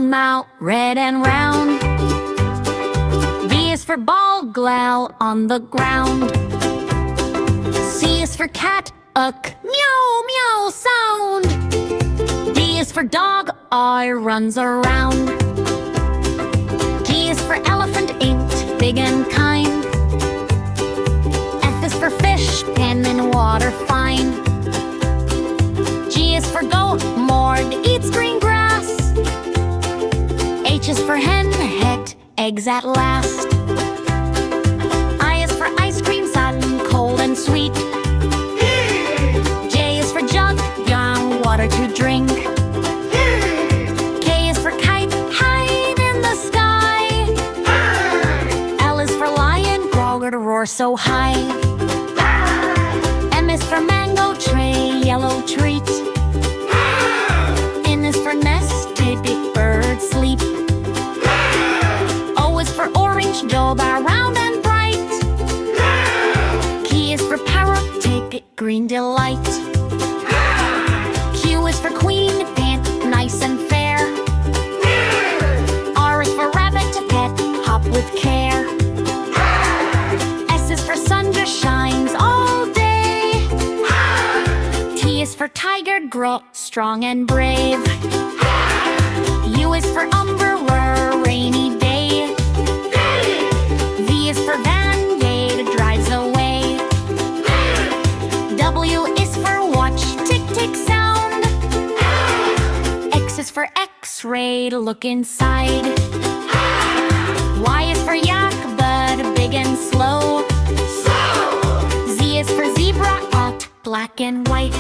mau, red and round. B is for ball, growl on the ground. C is for cat, meow meow sound. D is for dog, I runs around. G is for elephant, inked, big and kind. F is for fish, pen in water fine. G is for goat, moored, eats green grass. H is for hen, het, eggs at last. I is for ice cream, sudden, cold and sweet. J is for jug, young, water to drink. K is for kite, hide in the sky. L is for lion, growl to roar so high. M is for mango tray, yellow treat. N is for nested, big bird sleep. O is for orange, joba, round and bright. Q is for parrot, take green delight. Q is for queen, pant, nice and fair. R is for rabbit, pet, hop with care. S is for sun, just shines all day. T is for tiger, grow strong and brave. U is for umbrella, rainy day. V is for van, gate, drives away. W is for watch, tick tick sound. X is for X-ray, look inside. Y is for yak, but big and slow. Z is for zebra, black and white.